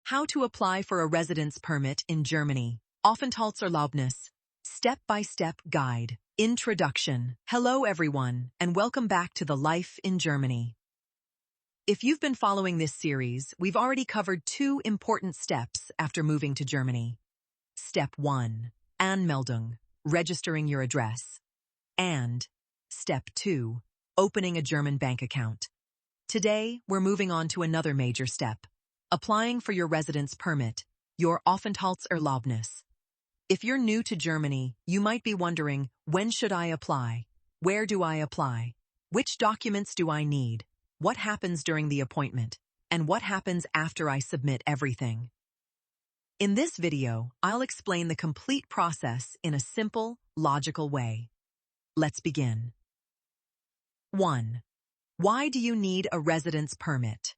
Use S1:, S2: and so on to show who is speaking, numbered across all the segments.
S1: How to apply for a residence permit in Germany. Aufenthaltserlaubnis. Step-by-step guide. Introduction. Hello everyone, and welcome back to the Life in Germany. If you've been following this series, we've already covered two important steps after moving to Germany. Step 1. Anmeldung. Registering your address. And Step 2. Opening a German bank account. Today, we're moving on to another major step. Applying for your residence permit, your Aufenthaltserlaubnis. If you're new to Germany, you might be wondering, when should I apply? Where do I apply? Which documents do I need? What happens during the appointment? And what happens after I submit everything? In this video, I'll explain the complete process in a simple, logical way. Let's begin. 1. Why do you need a residence permit?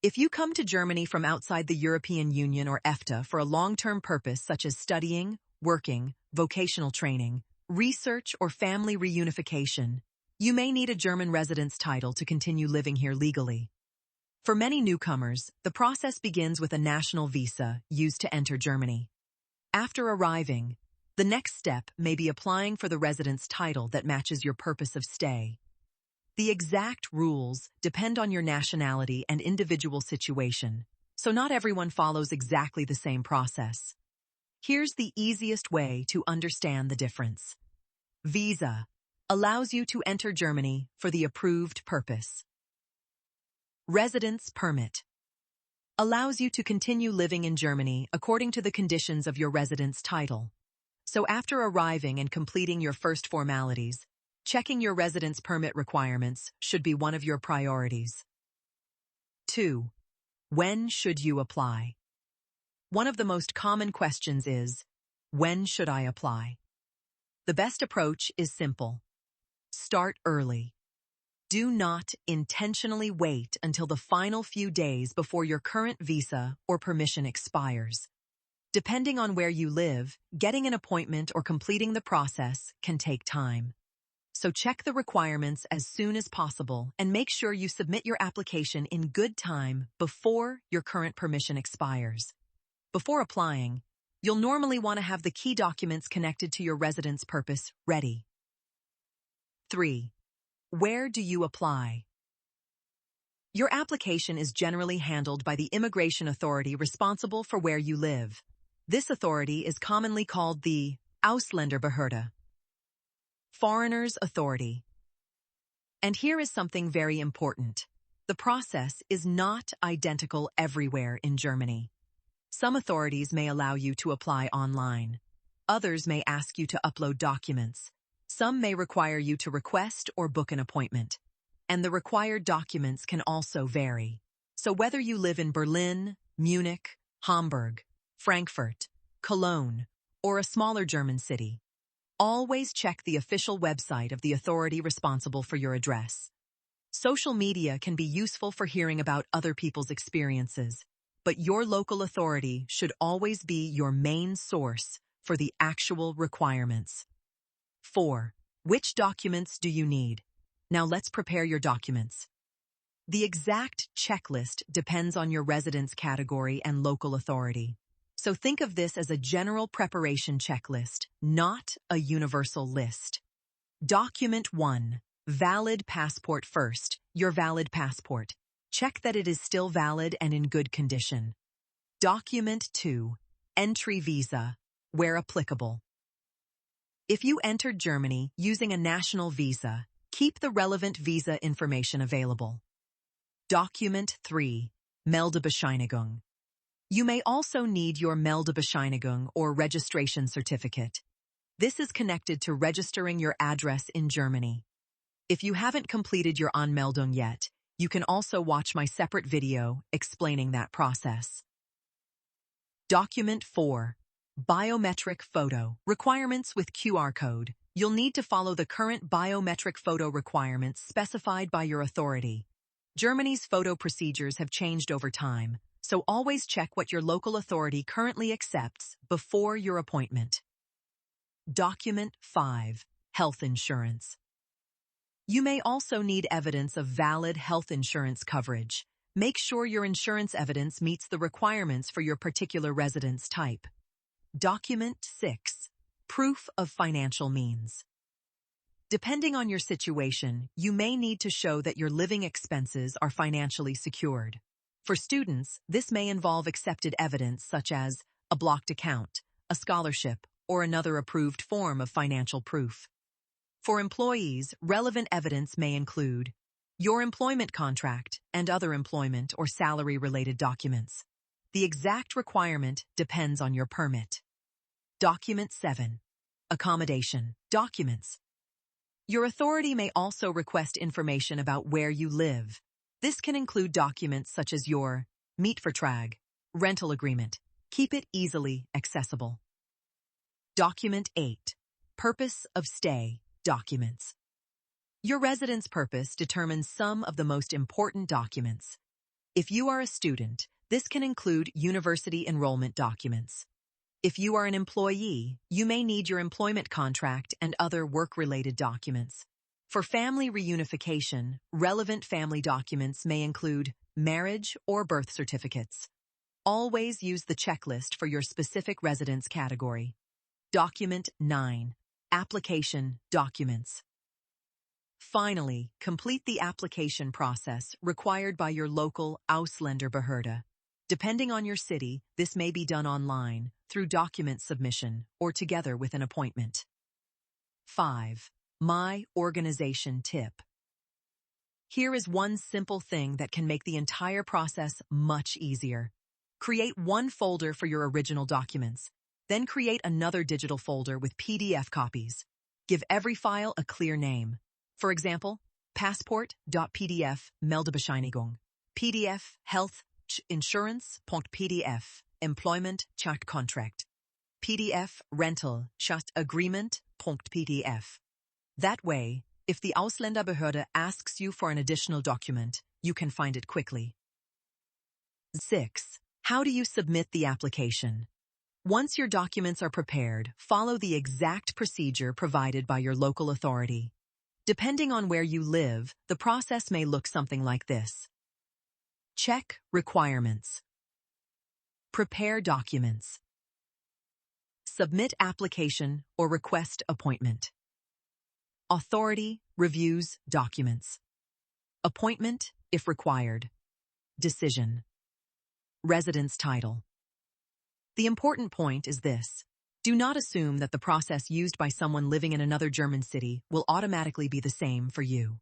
S1: If you come to Germany from outside the European Union or EFTA for a long-term purpose such as studying, working, vocational training, research, or family reunification, you may need a German residence title to continue living here legally. For many newcomers, the process begins with a national visa used to enter Germany. After arriving, the next step may be applying for the residence title that matches your purpose of stay. The exact rules depend on your nationality and individual situation, so not everyone follows exactly the same process. Here's the easiest way to understand the difference. Visa allows you to enter Germany for the approved purpose. Residence permit allows you to continue living in Germany according to the conditions of your residence title. So after arriving and completing your first formalities, checking your residence permit requirements should be one of your priorities. 2. When should you apply? One of the most common questions is, when should I apply? The best approach is simple. Start early. Do not intentionally wait until the final few days before your current visa or permission expires. Depending on where you live, getting an appointment or completing the process can take time. So check the requirements as soon as possible and make sure you submit your application in good time before your current permission expires. Before applying, you'll normally want to have the key documents connected to your residence purpose ready. 3. Where do you apply? Your application is generally handled by the immigration authority responsible for where you live. This authority is commonly called the Ausländerbehörde. Foreigners' Authority. And here is something very important. The process is not identical everywhere in Germany. Some authorities may allow you to apply online. Others may ask you to upload documents. Some may require you to request or book an appointment. And the required documents can also vary. So whether you live in Berlin, Munich, Hamburg, Frankfurt, Cologne, or a smaller German city, always check the official website of the authority responsible for your address. Social media can be useful for hearing about other people's experiences, but your local authority should always be your main source for the actual requirements. 4. Which documents do you need? Now let's prepare your documents. The exact checklist depends on your residence category and local authority. So think of this as a general preparation checklist, not a universal list. Document 1. Valid passport first. Your valid passport. Check that it is still valid and in good condition. Document 2. Entry visa, where applicable. If you entered Germany using a national visa, keep the relevant visa information available. Document 3. Meldebescheinigung. You may also need your Meldebescheinigung or registration certificate. This is connected to registering your address in Germany. If you haven't completed your Anmeldung yet, you can also watch my separate video explaining that process. Document 4. Biometric photo. Requirements with QR code. You'll need to follow the current biometric photo requirements specified by your authority. Germany's photo procedures have changed over time, so always check what your local authority currently accepts before your appointment. Document 5. Health insurance. You may also need evidence of valid health insurance coverage. Make sure your insurance evidence meets the requirements for your particular residence type. Document 6. Proof of financial means. Depending on your situation, you may need to show that your living expenses are financially secured. For students, this may involve accepted evidence such as a blocked account, a scholarship, or another approved form of financial proof. For employees, relevant evidence may include your employment contract and other employment or salary-related documents. The exact requirement depends on your permit. Document 7. Accommodation documents. Your authority may also request information about where you live. This can include documents such as your Mietvertrag, rental agreement. Keep it easily accessible. Document 8. Purpose of stay documents. Your residence purpose determines some of the most important documents. If you are a student, this can include university enrollment documents. If you are an employee, you may need your employment contract and other work-related documents. For family reunification, relevant family documents may include marriage or birth certificates. Always use the checklist for your specific residence category. Document 9. Application documents. Finally, complete the application process required by your local Ausländerbehörde. Depending on your city, this may be done online, through document submission, or together with an appointment. 5. My organization tip. Here is one simple thing that can make the entire process much easier. Create one folder for your original documents. Then create another digital folder with PDF copies. Give every file a clear name. For example, passport.pdf Meldebescheinigung, PDF health insurance.pdf employment chart contract, PDF rental chart agreement.pdf. That way, if the Ausländerbehörde asks you for an additional document, you can find it quickly. 6. How do you submit the application? Once your documents are prepared, follow the exact procedure provided by your local authority. Depending on where you live, the process may look something like this. Check requirements. Prepare documents. Submit application or request appointment. Authority reviews documents. Appointment, if required. Decision. Residence title. The important point is this. Do not assume that the process used by someone living in another German city will automatically be the same for you.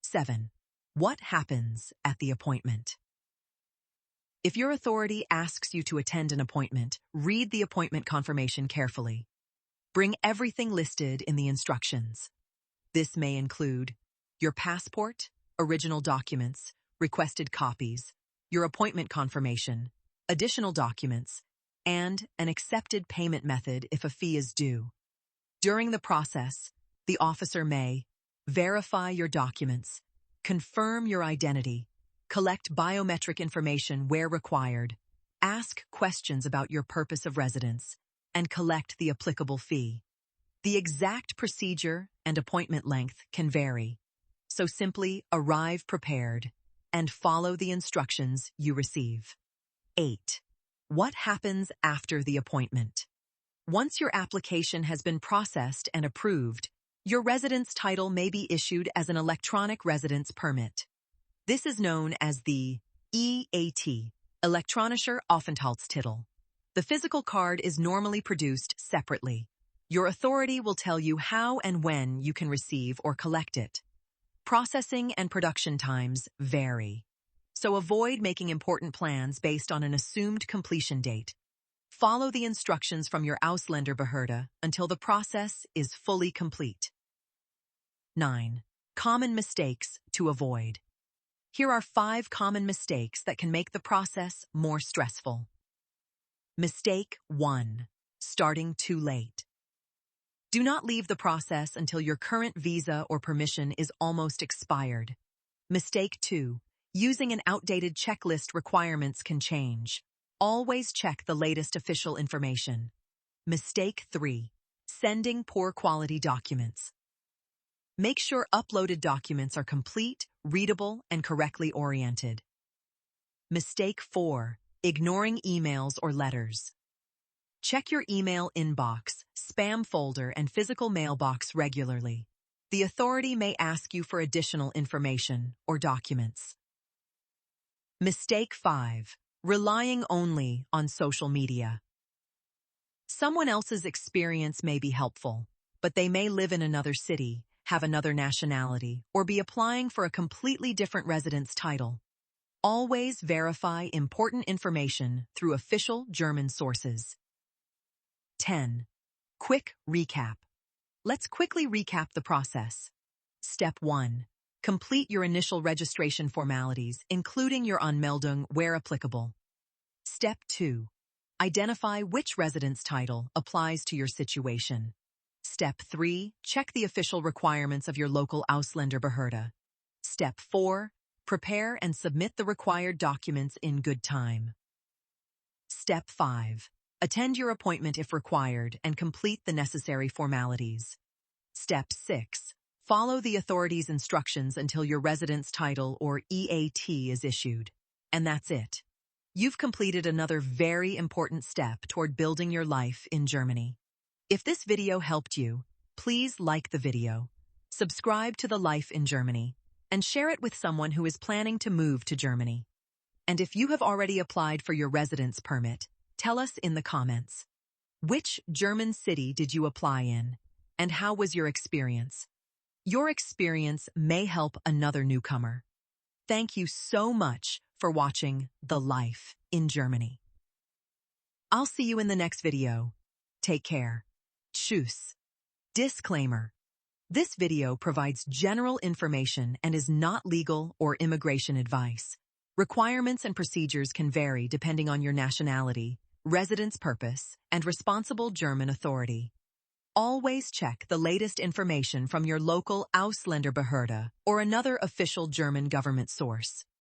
S1: 7. What happens at the appointment? If your authority asks you to attend an appointment, read the appointment confirmation carefully. Bring everything listed in the instructions. This may include your passport, original documents, requested copies, your appointment confirmation, additional documents, and an accepted payment method if a fee is due. During the process, the officer may verify your documents, confirm your identity, collect biometric information where required, ask questions about your purpose of residence, and collect the applicable fee. The exact procedure and appointment length can vary, so simply arrive prepared and follow the instructions you receive. 8. What happens after the appointment? Once your application has been processed and approved, your residence title may be issued as an electronic residence permit. This is known as the EAT, Elektronischer Aufenthaltstitel. The physical card is normally produced separately. Your authority will tell you how and when you can receive or collect it. Processing and production times vary, so avoid making important plans based on an assumed completion date. Follow the instructions from your Ausländerbehörde until the process is fully complete. 9. Common mistakes to avoid. Here are 5 common mistakes that can make the process more stressful. Mistake 1. Starting too late. Do not leave the process until your current visa or permission is almost expired. Mistake 2. Using an outdated checklist requirements can change. Always check the latest official information. Mistake 3. Sending poor quality documents. Make sure uploaded documents are complete, readable, and correctly oriented. Mistake 4. Ignoring emails or letters. Check your email inbox, spam folder, and physical mailbox regularly. The authority may ask you for additional information or documents. Mistake 5. Relying only on social media. Someone else's experience may be helpful, but they may live in another city, have another nationality, or be applying for a completely different residence title. Always verify important information through official German sources. 10. Quick recap. Let's quickly recap the process. Step 1. Complete your initial registration formalities, including your Anmeldung where applicable. Step 2. Identify which residence title applies to your situation. Step 3. Check the official requirements of your local Ausländerbehörde. Step 4. Prepare and submit the required documents in good time. Step 5. Attend your appointment if required and complete the necessary formalities. Step 6. Follow the authorities' instructions until your residence title or EAT is issued. And that's it. You've completed another very important step toward building your life in Germany. If this video helped you, please like the video, subscribe to The Life in Germany, and share it with someone who is planning to move to Germany. And if you have already applied for your residence permit, tell us in the comments. Which German city did you apply in, and how was your experience? Your experience may help another newcomer. Thank you so much for watching The Life in Germany. I'll see you in the next video. Take care. Tschüss. Disclaimer. This video provides general information and is not legal or immigration advice. Requirements and procedures can vary depending on your nationality, residence purpose, and responsible German authority. Always check the latest information from your local Ausländerbehörde or another official German government source.